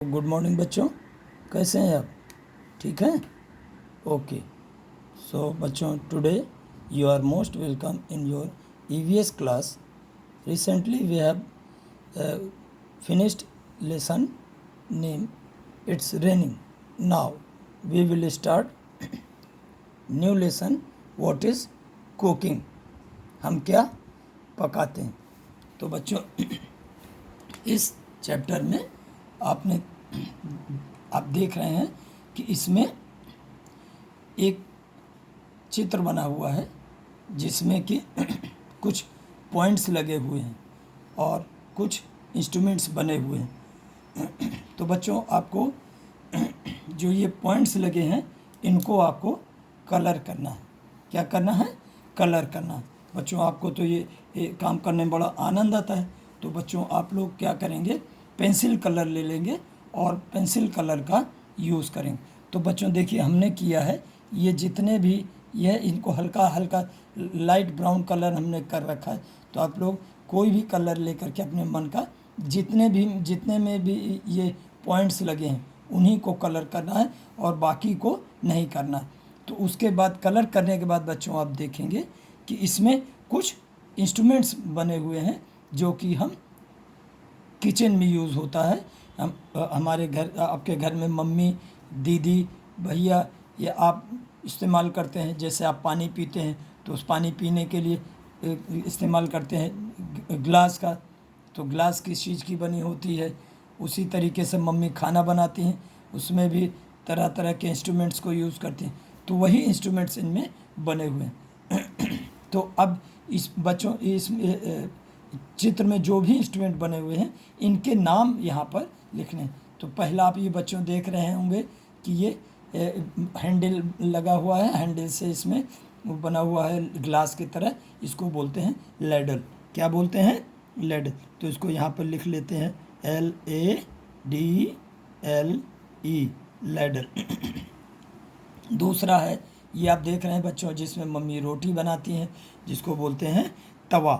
Good morning बच्चों, कैसे हैं आप? ठीक हैं? ओके। सो बच्चों, today you are most welcome in your EVS class. Recently we have finished lesson name It's Raining. Now we will start new lesson. What is cooking? हम क्या पकाते हैं? तो बच्चों इस चैप्टर में आप देख रहे हैं कि इसमें एक चित्र बना हुआ है जिसमें कि कुछ पॉइंट्स लगे हुए हैं और कुछ इंस्ट्रूमेंट्स बने हुए हैं. तो बच्चों आपको जो ये पॉइंट्स लगे हैं इनको आपको कलर करना है. क्या करना है? कलर करना है. बच्चों आपको तो ये काम करने में बड़ा आनंद आता है. तो बच्चों आप लोग क्या करेंगे, पेंसिल कलर ले लेंगे और पेंसिल कलर का यूज़ करेंगे. तो बच्चों देखिए हमने किया है, ये जितने भी यह इनको हल्का हल्का लाइट ब्राउन कलर हमने कर रखा है. तो आप लोग कोई भी कलर लेकर के अपने मन का जितने में भी ये पॉइंट्स लगे हैं उन्हीं को कलर करना है और बाकी को नहीं करना है. तो उसके बाद कलर करने के बाद बच्चों आप देखेंगे कि इसमें कुछ इंस्ट्रूमेंट्स बने हुए हैं जो कि हम किचन में यूज़ होता है. हम हमारे घर, आपके घर में मम्मी, दीदी, भैया या आप इस्तेमाल करते हैं. जैसे आप पानी पीते हैं तो उस पानी पीने के लिए इस्तेमाल करते हैं ग्लास का. तो ग्लास किस चीज़ की बनी होती है? उसी तरीके से मम्मी खाना बनाती हैं, उसमें भी तरह तरह के इंस्ट्रूमेंट्स को यूज़ करती हैं. तो वही इंस्ट्रूमेंट्स इनमें बने हुए हैं. तो अब इस बच्चों इस चित्र में जो भी इंस्ट्रूमेंट बने हुए हैं इनके नाम यहाँ पर लिखने हैं. तो पहला आप ये बच्चों देख रहे होंगे कि ये हैंडल लगा हुआ है. हैंडल से इसमें बना हुआ है ग्लास की तरह. इसको बोलते हैं लैडल. क्या बोलते हैं? लैडल. तो इसको यहाँ पर लिख लेते हैं LADLE, लैडल. दूसरा है ये आप देख रहे हैं बच्चों जिसमें मम्मी रोटी बनाती हैं, जिसको बोलते हैं तवा.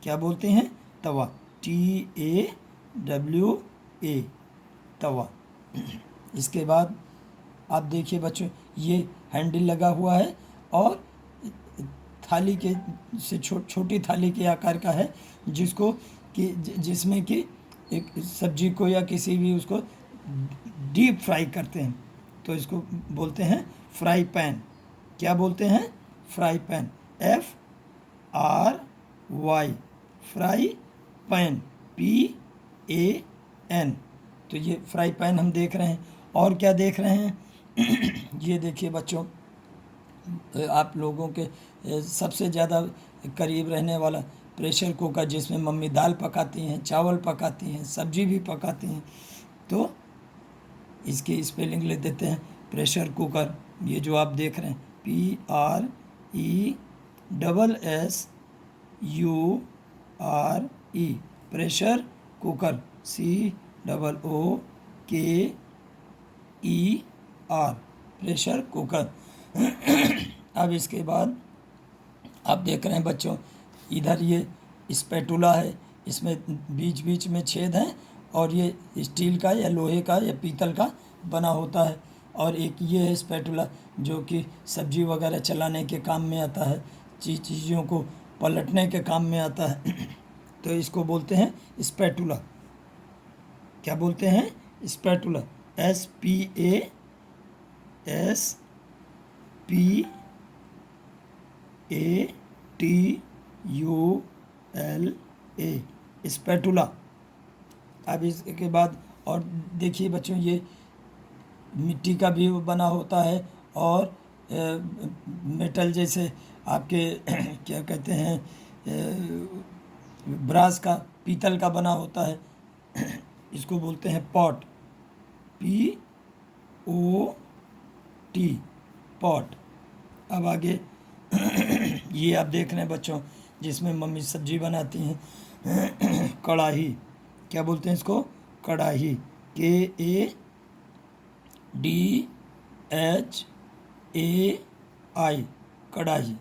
क्या बोलते हैं? तवा. TAWA, तवा. इसके बाद आप देखिए बच्चों ये हैंडल लगा हुआ है और थाली के से छोटी थाली के आकार का है जिसको कि जिसमें कि एक सब्जी को या किसी भी उसको डीप फ्राई करते हैं. तो इसको बोलते हैं फ्राई पैन. क्या बोलते हैं? Fry pan. FRY, fry pan. PAN. तो ये फ्राई पैन हम देख रहे हैं. और क्या देख रहे हैं? ये देखिए बच्चों आप लोगों के सबसे ज़्यादा करीब रहने वाला प्रेशर कुकर, जिसमें मम्मी दाल पकाती हैं, चावल पकाती हैं, सब्जी भी पकाती हैं. तो इसकी स्पेलिंग ले देते हैं प्रेशर कुकर. ये जो आप देख रहे हैं PRESSURE, pressure cooker. COOKER, pressure cooker. अब इसके बाद आप देख रहे हैं बच्चों इधर ये स्पैटुला है. इसमें बीच बीच में छेद हैं और ये स्टील का या लोहे का या पीतल का बना होता है. और एक ये है स्पैटुला जो कि सब्जी वगैरह चलाने के काम में आता है, चीज़ों को पलटने के काम में आता है. तो इसको बोलते हैं स्पैटुला. क्या बोलते हैं? स्पैटुला. SPASPATULA, spatula. अब इसके बाद और देखिए बच्चों ये मिट्टी का भी बना होता है और मेटल जैसे आपके क्या कहते हैं ब्रास का, पीतल का बना होता है. इसको बोलते हैं पॉट. POT, pot. अब आगे ये आप देख रहे हैं बच्चों जिसमें मम्मी सब्जी बनाती हैं. कढ़ाई. क्या बोलते हैं इसको? कढ़ाई. KADHAI, कढ़ाई.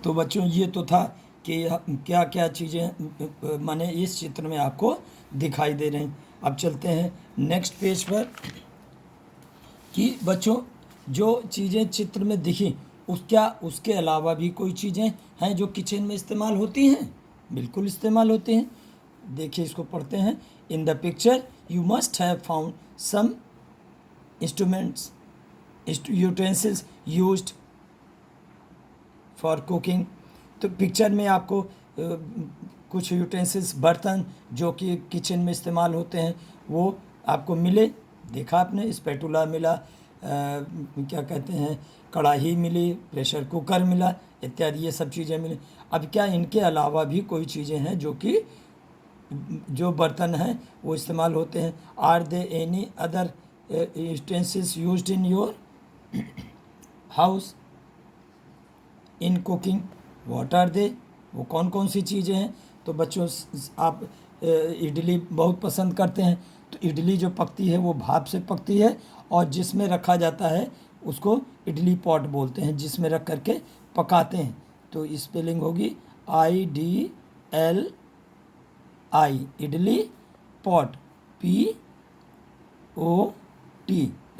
तो बच्चों ये तो था कि क्या क्या चीज़ें माने इस चित्र में आपको दिखाई दे रही. अब चलते हैं नेक्स्ट पेज पर कि बच्चों जो चीज़ें चित्र में दिखी उसके अलावा भी कोई चीज़ें हैं जो किचन में इस्तेमाल होती हैं। बिल्कुल इस्तेमाल होती हैं। देखिए इसको पढ़ते हैं। In the picture you must have found some instruments utensils used for cooking. तो पिक्चर में आपको कुछ यूटेंसिल्स बर्तन जो कि किचन में इस्तेमाल होते हैं वो आपको मिले। देखा आपने, स्पैटुला मिला, क्या कहते हैं, कढ़ाई मिली, प्रेशर कुकर मिला इत्यादि, ये सब चीज़ें मिली। अब क्या इनके अलावा भी कोई चीज़ें हैं जो कि जो बर्तन हैं वो इस्तेमाल होते हैं? Are they any other utensils used in your house in cooking? What are they? वो कौन कौन सी चीज़ें हैं? तो बच्चों आप इडली बहुत पसंद करते हैं, तो इडली जो पकती है वो भाप से पकती है और जिसमें रखा जाता है उसको इडली पॉट बोलते हैं, जिसमें रख करके पकाते हैं। तो स्पेलिंग होगी IDLI, idli pot, POT,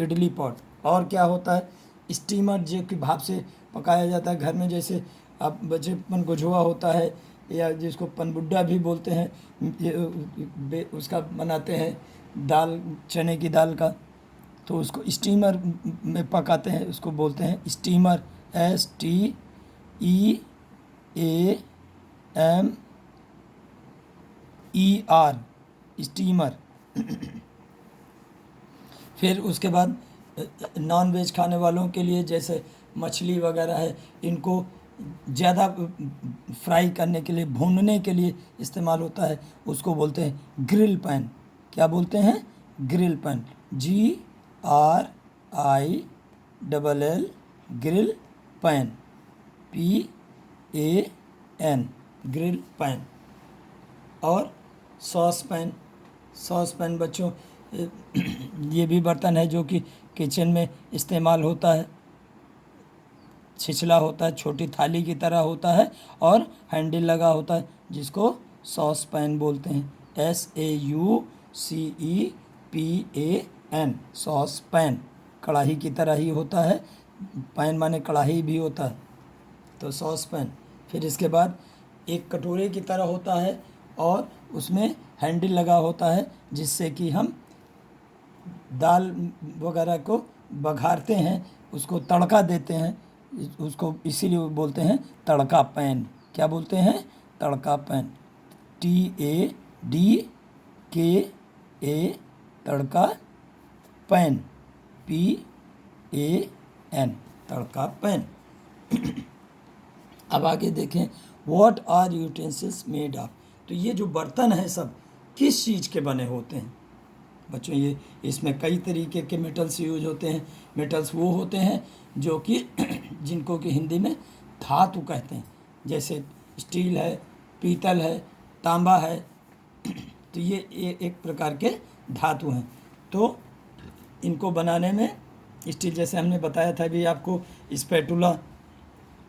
idli pot. और क्या होता है? स्टीमर जो कि भाप से पकाया जाता है घर में, जैसे अब बच्चे पनगुझुआ होता है या जिसको पनबुड्डा भी बोलते हैं, उसका बनाते हैं दाल, चने की दाल का, तो उसको स्टीमर में पकाते हैं, उसको बोलते हैं स्टीमर। STEAMER, steamer. फिर उसके बाद नॉन वेज खाने वालों के लिए जैसे मछली वगैरह है, इनको ज़्यादा फ्राई करने के लिए, भूनने के लिए इस्तेमाल होता है, उसको बोलते हैं ग्रिल पैन। क्या बोलते हैं? Grill pan, GRILL, grill pan, PAN, grill pan. और सॉस पैन, सॉस पैन बच्चों ये भी बर्तन है जो कि किचन में इस्तेमाल होता है। छिछला होता है, छोटी थाली की तरह होता है और हैंडल लगा होता है, जिसको सॉस पैन बोलते हैं। SAUCEPAN, sauce pan. कढ़ाई की तरह ही होता है, पैन माने कढ़ाई भी होता है, तो सॉस पैन। फिर इसके बाद एक कटोरे की तरह होता है और उसमें हैंडल लगा होता है, जिससे कि हम दाल वगैरह को बघारते हैं, उसको तड़का देते हैं, उसको इसीलिए बोलते हैं तड़का पैन। क्या बोलते हैं? Tadka pan, TADKA, tadka pan, PAN, tadka pan. अब आगे देखें, what are utensils made of? तो ये जो बर्तन हैं सब किस चीज़ के बने होते हैं? बच्चों ये इसमें कई तरीके के मेटल्स यूज होते हैं। मेटल्स वो होते हैं जो कि जिनको कि हिंदी में धातु कहते हैं, जैसे स्टील है, पीतल है, तांबा है, तो ये एक प्रकार के धातु हैं। तो इनको बनाने में स्टील, जैसे हमने बताया था भी आपको, स्पैटुला,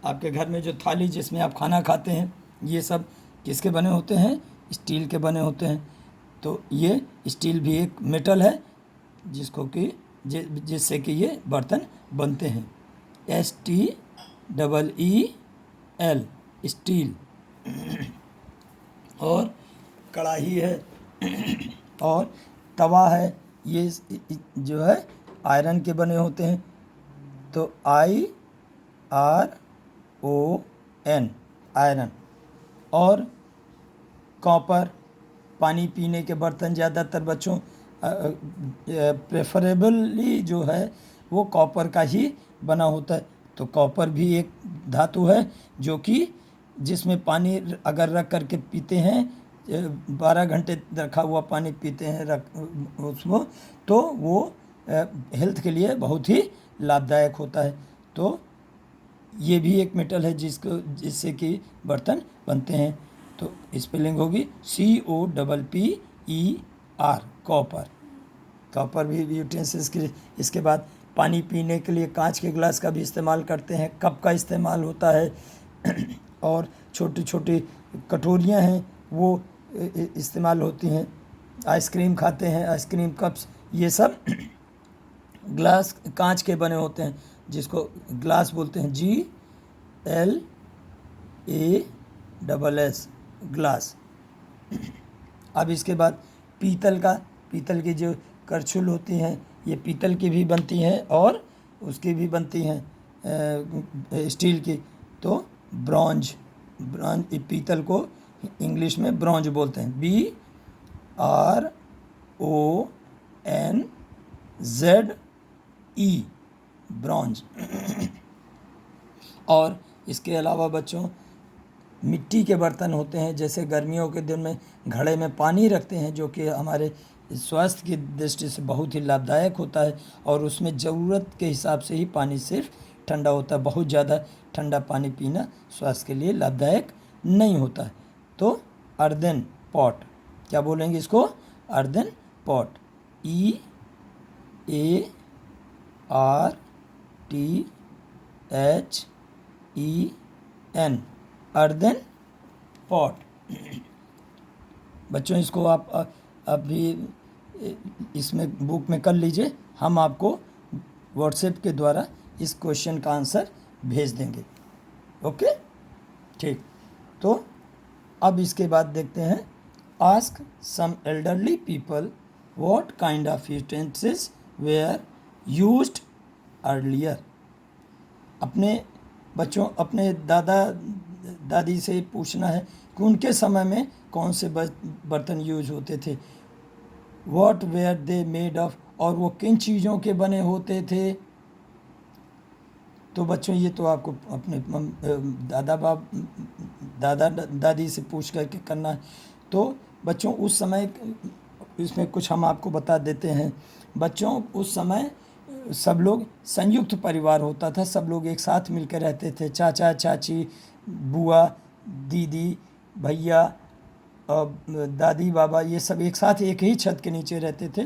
आपके घर में जो थाली जिसमें आप खाना खाते हैं, ये सब किसके बने होते हैं? स्टील के बने होते हैं। तो ये स्टील भी एक मेटल है जिसको कि जिससे कि ये बर्तन बनते हैं। STEEL, steel. और कढ़ाई है और तवा है, ये जो है आयरन के बने होते हैं, तो IRON, आयरन। और कॉपर, पानी पीने के बर्तन ज़्यादातर बच्चों प्रेफरेबली जो है वो कॉपर का ही बना होता है। तो कॉपर भी एक धातु है जो कि जिसमें पानी अगर रख करके पीते हैं, 12 घंटे रखा हुआ पानी पीते हैं उसको, तो वो हेल्थ के लिए बहुत ही लाभदायक होता है। तो ये भी एक मेटल है जिससे कि बर्तन बनते हैं। तो स्पेलिंग होगी COPPER, कॉपर। कॉपर भी यूटेंसिल्स के लिए। इसके बाद पानी पीने के लिए कांच के गिलास का भी इस्तेमाल करते हैं, कप का इस्तेमाल होता है, और छोटी छोटी कटोरियां हैं वो इस्तेमाल होती हैं। आइसक्रीम खाते हैं, आइसक्रीम कप्स, ये सब ग्लास कांच के बने होते हैं, जिसको ग्लास बोलते हैं, GLASS, ग्लास। अब इसके बाद पीतल की जो करछुल होती हैं, ये पीतल की भी बनती हैं और उसकी भी बनती हैं स्टील की। तो ब्रॉन्ज पीतल को इंग्लिश में ब्रॉन्ज बोलते हैं, BRONZE, ब्रॉन्ज। और इसके अलावा बच्चों मिट्टी के बर्तन होते हैं, जैसे गर्मियों के दिन में घड़े में पानी रखते हैं, जो कि हमारे स्वास्थ्य की दृष्टि से बहुत ही लाभदायक होता है, और उसमें ज़रूरत के हिसाब से ही पानी सिर्फ ठंडा होता है। बहुत ज़्यादा ठंडा पानी पीना स्वास्थ्य के लिए लाभदायक नहीं होता है। तो अर्दन पॉट, क्या बोलेंगे इसको? Earthen pot, EARTHEN, earthen pot. बच्चों इसको आप अभी इसमें बुक में कर लीजिए, हम आपको व्हाट्सएप के द्वारा इस क्वेश्चन का आंसर भेज देंगे। ओके, ठीक। तो अब इसके बाद देखते हैं, ask some elderly people what kind of utensils were used earlier. अपने बच्चों, अपने दादा दादी से पूछना है कि उनके समय में कौन से बर्तन यूज होते थे। What were they made of, और वो किन चीज़ों के बने होते थे। तो बच्चों ये तो आपको अपने दादा दादी से पूछ करके करना है। तो बच्चों उस समय, इसमें कुछ हम आपको बता देते हैं। बच्चों उस समय सब लोग संयुक्त परिवार होता था, सब लोग एक साथ मिलकर रहते थे। चाचा चाची, बुआ, दीदी, भैया, दादी, बाबा, ये सब एक साथ एक ही छत के नीचे रहते थे।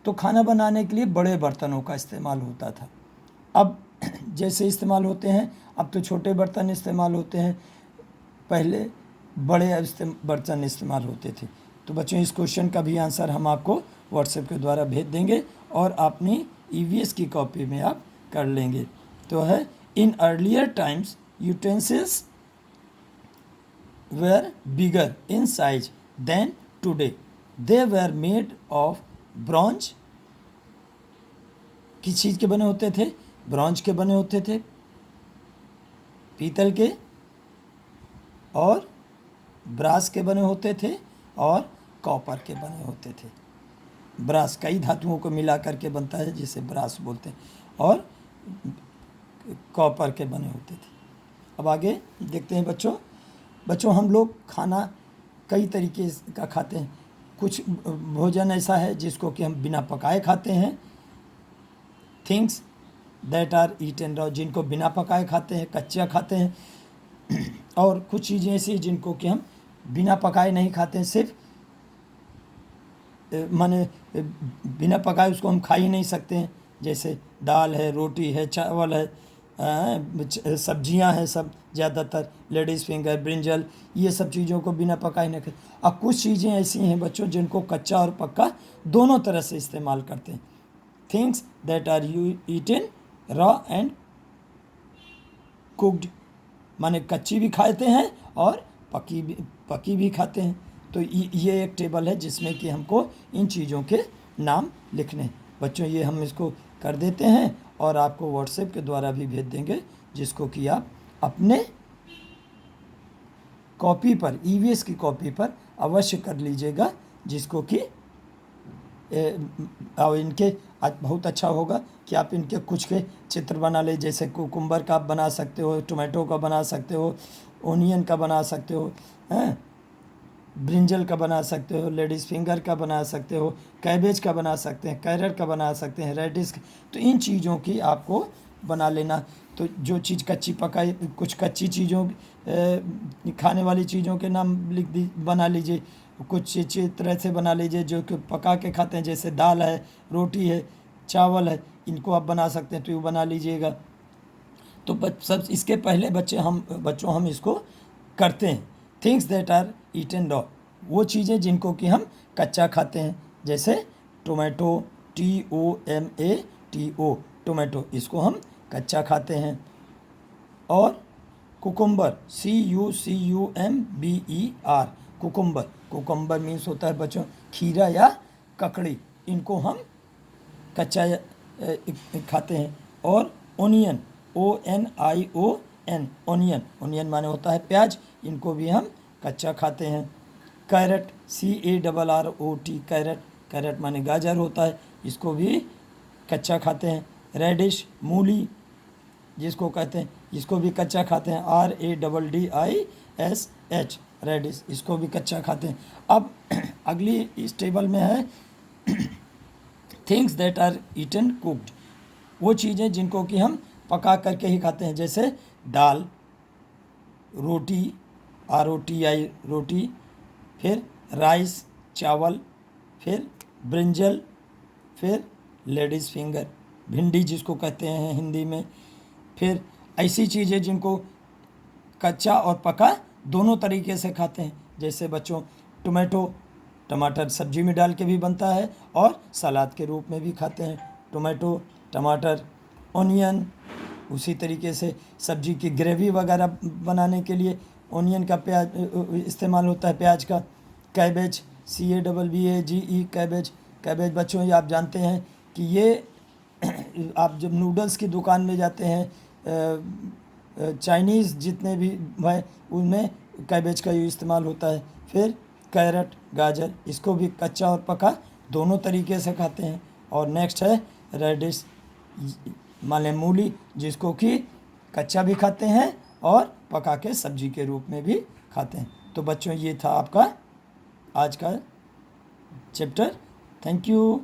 तो खाना बनाने के लिए बड़े बर्तनों का इस्तेमाल होता था। अब जैसे इस्तेमाल होते हैं, अब तो छोटे बर्तन इस्तेमाल होते हैं, पहले बड़े बर्तन इस्तेमाल होते थे। तो बच्चों इस क्वेश्चन का भी आंसर हम आपको व्हाट्सएप के द्वारा भेज देंगे, और अपनी EVS की कॉपी में आप कर लेंगे। तो है, in earlier times utensils were bigger in size than today. They were made of bronze. किस चीज़ के बने होते थे? ब्रॉन्ज के बने होते थे, पीतल के, और ब्रास के बने होते थे, और कॉपर के बने होते थे। ब्रास कई धातुओं को मिला करके बनता है, जिसे ब्रास बोलते हैं, और कॉपर के बने होते थे। अब आगे देखते हैं बच्चों हम लोग खाना कई तरीके का खाते हैं। कुछ भोजन ऐसा है जिसको कि हम बिना पकाए खाते हैं, things that are eaten raw, जिनको बिना पकाए खाते हैं, कच्चा खाते हैं। और कुछ चीज़ें ऐसी जिनको कि हम बिना पकाए नहीं खाते हैं, सिर्फ माने बिना पकाए उसको हम खा ही नहीं सकते हैं। जैसे दाल है, रोटी है, चावल है, सब्जियां हैं, सब ज़्यादातर लेडीज़ फिंगर, ब्रिंजल, ये सब चीज़ों को बिना पकाए नहीं खाते। अब कुछ चीज़ें ऐसी हैं बच्चों जिनको कच्चा और पक्का दोनों तरह से इस्तेमाल करते हैं। Things that are you eaten raw and cooked, माने कच्ची भी खाते हैं और पकी भी खाते हैं। तो ये एक टेबल है जिसमें कि हमको इन चीज़ों के नाम लिखने हैं। बच्चों ये हम इसको कर देते हैं और आपको व्हाट्सएप के द्वारा भी भेज देंगे, जिसको कि आप अपने कॉपी पर, EVS की कॉपी पर अवश्य कर लीजिएगा, जिसको कि और इनके आज बहुत अच्छा होगा कि आप इनके कुछ के चित्र बना ले। जैसे कुकुम्बर का आप बना सकते हो, टोमेटो का बना सकते हो, ओनियन का बना सकते हो, हैं, ब्रिंजल का बना सकते हो, लेडीज़ फिंगर का बना सकते हो, कैबेज का बना सकते हैं, कैरेट का बना सकते हैं, रेडिश। तो इन चीज़ों की आपको बना लेना। तो जो चीज़ कच्ची पकाई, कुछ कच्ची चीज़ों खाने वाली चीज़ों के नाम बना लीजिए, कुछ तरह से बना लीजिए जो कि पका के खाते हैं, जैसे दाल है, रोटी है, चावल है, इनको आप बना सकते हैं, तो ये बना लीजिएगा। तो सब इसके पहले बच्चों हम इसको करते हैं। Things that are eaten raw, वो चीज़ें जिनको कि हम कच्चा खाते हैं, जैसे टोमेटो, TOMATO, टोमेटो, इसको हम कच्चा खाते हैं। और cucumber, CUCUMBER, cucumber, cucumber means होता है बच्चों खीरा या ककड़ी, इनको हम कच्चा खाते हैं। और ओनियन, ONION, ओनियन, ओनियन माने होता है प्याज, इनको भी हम कच्चा खाते हैं। कैरेट, CARROT, कैरेट, कैरेट माने गाजर होता है, इसको भी कच्चा खाते हैं। रेडिश, मूली जिसको कहते हैं, इसको भी कच्चा खाते हैं, RADDISH, रेडिश, इसको भी कच्चा खाते हैं। अब अगली इस टेबल में है things that are eaten cooked, वो चीज़ें जिनको कि हम पका करके ही खाते हैं, जैसे दाल, रोटी, ROTI, रोटी, फिर राइस, चावल, फिर ब्रिंजल, फिर लेडीज़ फिंगर, भिंडी जिसको कहते हैं हिंदी में। फिर ऐसी चीज़ें जिनको कच्चा और पका दोनों तरीके से खाते हैं, जैसे बच्चों टोमेटो, टमाटर सब्जी में डाल के भी बनता है और सलाद के रूप में भी खाते हैं, टोमेटो, टमाटर। ओनियन, उसी तरीके से सब्जी की ग्रेवी वगैरह बनाने के लिए ओनियन का प्याज इस्तेमाल होता है, प्याज का। कैबेज, CABBAGE, कैबेज, कैबेज बच्चों ये आप जानते हैं कि ये आप जब नूडल्स की दुकान में जाते हैं, चाइनीज़ जितने भी है उनमें कैबेज का ये इस्तेमाल होता है। फिर कैरेट, गाजर, इसको भी कच्चा और पका दोनों तरीके से खाते हैं। और नेक्स्ट है रेडिश माने मूली, जिसको कि कच्चा भी खाते हैं और पका के सब्जी के रूप में भी खाते हैं। तो बच्चों ये था आपका आज का चैप्टर। Thank you.